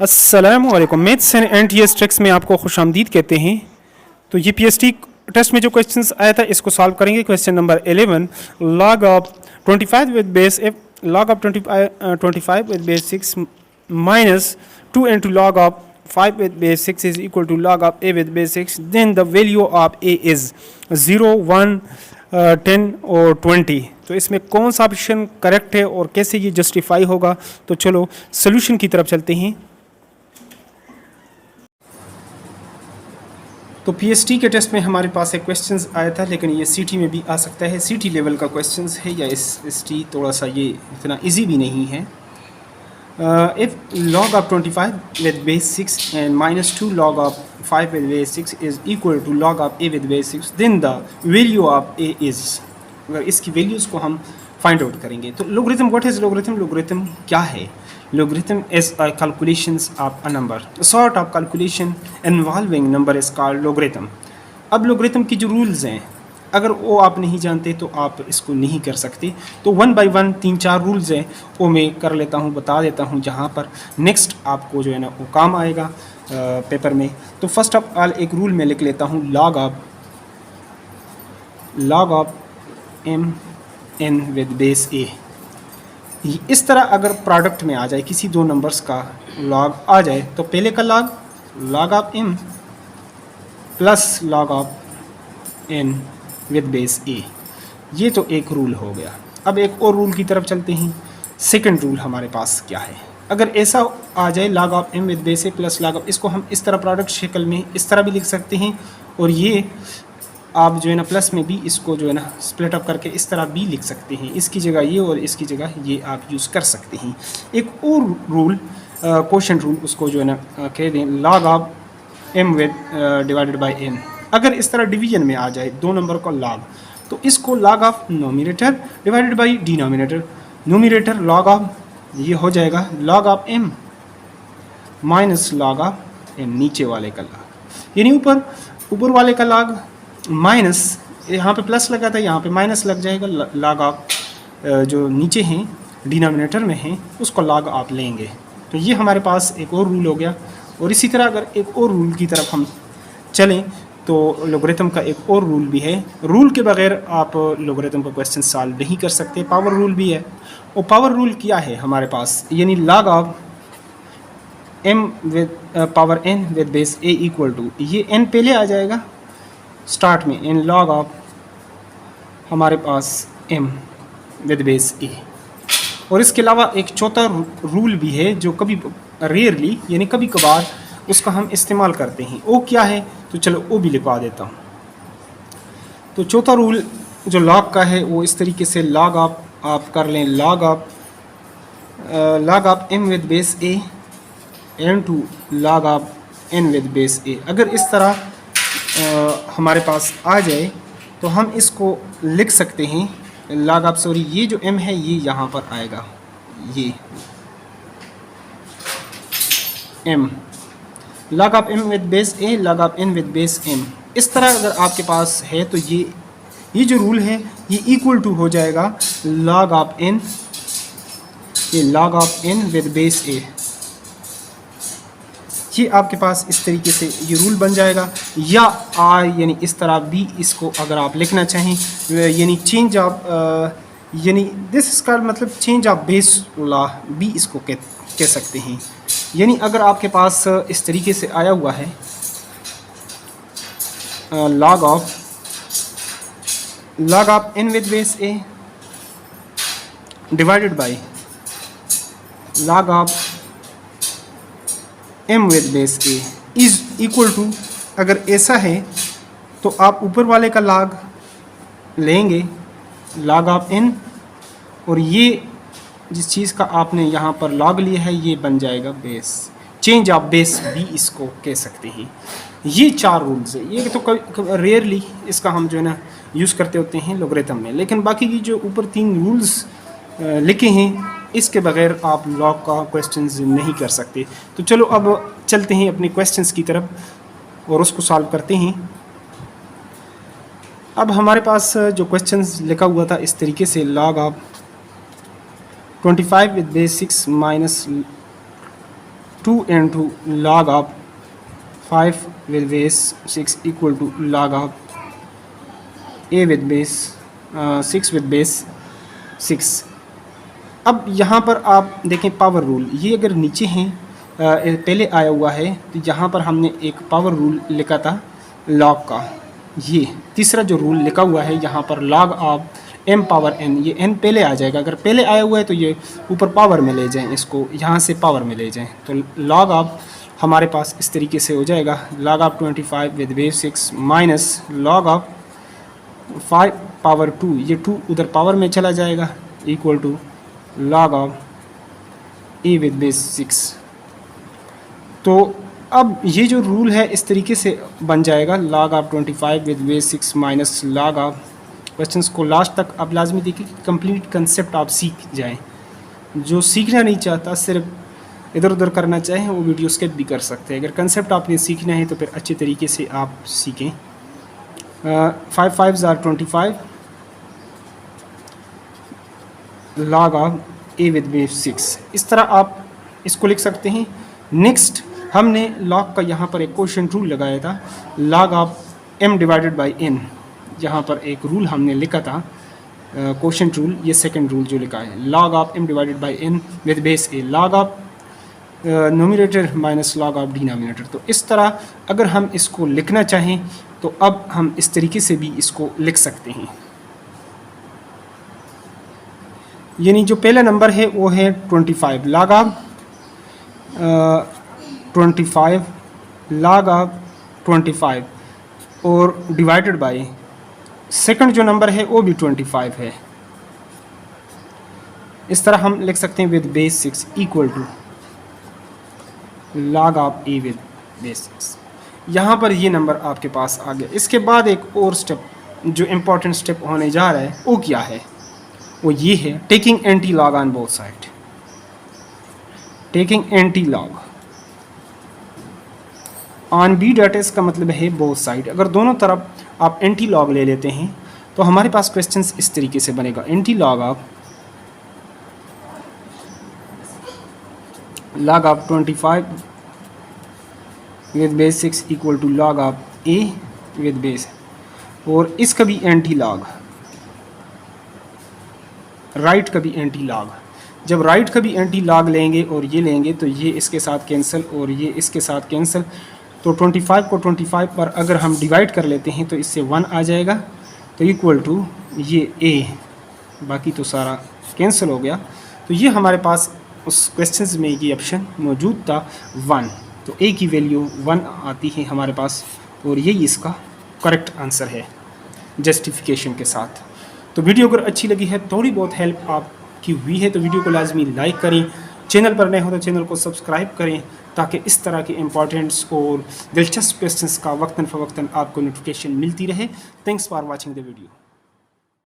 अस्सलामुअलैकुम। Maths and NTS tricks में आपको खुशामदीद कहते हैं। तो ये पीएसटी टेस्ट में जो क्वेश्चंस आया था इसको सॉल्व करेंगे। Question number 11, log of 25 with base f, log of 25 with base 6 minus 2 into log of 5 with base 6 is equal to log of a with base 6, then the value of a is 0, 1, 10 और 20। तो इसमें कौन सा option correct है और कैसे ये justify होगा, तो चलो सोल्यूशन की तरफ चलते हैं। तो पीएसटी के टेस्ट में हमारे पास एक क्वेश्चंस आया था, लेकिन ये सीटी में भी आ सकता है। सीटी लेवल का क्वेश्चंस है या एसटी, थोड़ा सा ये इतना इजी भी नहीं है। If log of 25 with base 6 and minus 2 log of 5 with base 6 is equal to log of a with base 6, then the value of a is, अगर इसकी वैल्यूज को हम फाइंड आउट करेंगे तो logarithm, what is logarithm? Logarithm क्या है? Logarithm is a calculations of a number. A sort of calculation involving number is called logarithm. अब logarithm की जो rules हैं, अगर वो आप नहीं जानते तो आप इसको नहीं कर सकते। तो 1 by 1 3-4 रूल्स हैं, वो मैं कर लेता हूँ, बता देता हूँ, जहाँ पर नेक्स्ट आपको जो है ना वो काम आएगा पेपर में। तो फर्स्ट ऑफ ऑल एक रूल मैं लिख लेता हूँ, log of m n with base a। इस तरह अगर प्रोडक्ट में आ जाए, किसी दो नंबर्स का लॉग आ जाए, तो पहले का log of m plus log of n with base a, ये तो एक रूल हो गया। अब एक और रूल की तरफ चलते हैं। सेकंड रूल हमारे पास क्या है? अगर ऐसा आ जाए log of m with base a plus log of, इसको हम इस तरह प्रोडक्ट शक्ल में इस तरह भी लिख सकते हैं, और ये आप जो है ना प्लस में भी इसको जो है ना स्प्लिट अप करके इस तरह भी लिख सकते हैं। इसकी जगह ये और इसकी जगह ये आप यूज़ कर सकते हैं। एक और रूल, क्वोशंट रूल उसको जो है ना कह दें, log of m with divided by n। अगर इस तरह डिवीजन में आ जाए दो नंबर का log, तो इसको log of nominator divided by denominator. Nominator log of, ये हो जाएगा log of m minus log of n, नीचे वाले का log, यानी ऊपर वाले का log माइनस, यहाँ पे प्लस लगा था, यहाँ पे माइनस लग जाएगा। log ऑफ जो नीचे हैं डिनोमिनेटर में हैं उसको log ऑफ लेंगे। तो ये हमारे पास एक और रूल हो गया। और इसी तरह अगर एक और रूल की तरफ हम चलें तो लोगरिथम का एक और रूल भी है। रूल के बगैर आप लोगरिथम का क्वेश्चन सॉल्व नहीं कर सकते। पावर रूल भी है। और पावर रूल क्या है हमारे पास? यानी log of m with power n with base a equal to, ये n पहले आ जाएगा स्टार्ट में, इन log ऑफ हमारे पास m विद बेस a। और इसके अलावा एक चौथा रूल भी है जो कभी रेयरली यानी कभी कभार उसका हम इस्तेमाल करते हैं। वो क्या है? तो चलो वो भी लिखवा देता हूँ। तो चौथा रूल जो log का है वो इस तरीके से log ऑफ आप कर लें, log of m with base a into log of n with base a। अगर इस तरह हमारे पास आ जाए तो हम इसको लिख सकते हैं log ऑफ, सॉरी ये जो m है ये यहाँ पर आएगा, ये m, log of m with base a, log of n with base m। इस तरह अगर आपके पास है तो ये जो रूल है ये इक्वल टू हो जाएगा log ऑफ n, ये log of n with base a। ये आपके पास इस तरीके से ये रूल बन जाएगा। या यानी इस तरह भी इसको अगर आप लिखना चाहें, यानी चेंज ऑफ, यानी दिस इसका मतलब चेंज ऑफ बेस लॉ भी इसको कह सकते हैं। यानी अगर आपके पास इस तरीके से आया हुआ है log of n with base a divided by log of m with base a is equal to, अगर ऐसा है तो आप ऊपर वाले का log लेंगे log ऑफ n, और ये जिस चीज़ का आपने यहाँ पर log लिया है ये बन जाएगा बेस। चेंज ऑफ बेस भी इसको कह सकते हैं। ये चार रूल्स है। ये तो रेयरली इसका हम जो है ना यूज़ करते होते हैं लोगरिथम में, लेकिन बाकी की जो ऊपर तीन रूल्स लिखे हैं इसके बगैर आप log का क्वेश्चंस नहीं कर सकते। तो चलो अब चलते हैं अपने क्वेश्चंस की तरफ और उसको सॉल्व करते हैं। अब हमारे पास जो क्वेश्चंस लिखा हुआ था इस तरीके से, log of 25 with base 6 minus 2 into log of 5 with base 6 equal to log of a with base 6 with base 6। अब यहाँ पर आप देखें पावर रूल, ये अगर नीचे हैं पहले आया हुआ है तो यहाँ पर हमने एक पावर रूल लिखा था लॉग का। ये तीसरा जो रूल लिखा हुआ है यहाँ पर log of m power n, ये n पहले आ जाएगा। अगर पहले आया हुआ है तो ये ऊपर पावर में ले जाएं, इसको यहाँ से पावर में ले जाएं तो लॉग ऑफ हमारे पास इस तरीके से हो जाएगा log of 25 with base 6 minus log of 5 power 2, ये 2 उधर पावर में चला जाएगा equal to log of a with base 6। तो अब ये जो रूल है इस तरीके से बन जाएगा log of 25 with base 6 minus log of. Questions को लास्ट तक आप लाजमी देखिए कि कंप्लीट कंसेप्ट आप सीख जाएं। जो सीखना नहीं चाहता सिर्फ इधर उधर करना चाहे वो वीडियो स्किप भी कर सकते हैं। अगर कंसेप्ट आपने सीखना है तो फिर अच्छे तरीके से आप सीखें। 5 5s are 25 log of a with base 6, इस तरह आप इसको लिख सकते हैं। नेक्स्ट हमने लॉग का यहाँ पर एक क्वेश्चन रूल लगाया था log of m divided by n, यहाँ पर एक रूल हमने लिखा था क्वेश्चन रूल, ये सेकंड रूल जो लिखा है log of m divided by n with base a log of nominator minus log of denominator. तो इस तरह अगर हम इसको लिखना चाहें तो अब हम इस तरीके से भी इसको लिख सकते हैं। यानी जो पहला नंबर है वो है 25 लॉग ऑफ 25 log ऑफ 25 और डिवाइडेड बाय सेकंड जो नंबर है वो भी 25 है। इस तरह हम लिख सकते हैं with base 6 equal to log of a with base 6। यहाँ पर ये नंबर आपके पास आ गया। इसके बाद एक और स्टेप जो इम्पोर्टेंट स्टेप होने जा रहा है वो क्या है, वो ये है taking anti log on both side. Taking anti log on B data का मतलब है बोथ साइड। अगर दोनों तरफ आप एंटी लॉग ले लेते हैं तो हमारे पास क्वेश्चन इस तरीके से बनेगा anti log of log of 25 with base 6 equal to log of a with base, और इसका भी एंटी लॉग, राइट का भी एंटी लॉग। जब राइट का भी एंटी लॉग लेंगे और ये लेंगे तो ये इसके साथ कैंसिल और ये इसके साथ कैंसिल, तो 25 को 25 पर अगर हम डिवाइड कर लेते हैं तो इससे 1 आ जाएगा तो इक्वल टू ये a, बाकी तो सारा कैंसिल हो गया। तो ये हमारे पास उस क्वेश्चंस में ये ऑप्शन मौजूद था 1, तो a की वैल्यू 1 आती है हमारे पास और यही इसका करेक्ट आंसर है जस्टिफिकेशन के साथ। तो वीडियो अगर अच्छी लगी है, थोड़ी बहुत हेल्प आपकी हुई है तो वीडियो को लाजमी लाइक करें। चैनल पर नए हो तो चैनल को सब्सक्राइब करें ताकि इस तरह के इंपॉर्टेंट्स और दिलचस्प क्वेश्चंस का वक्तन फ़वक्तन आपको नोटिफिकेशन मिलती रहे। Thanks for watching the video.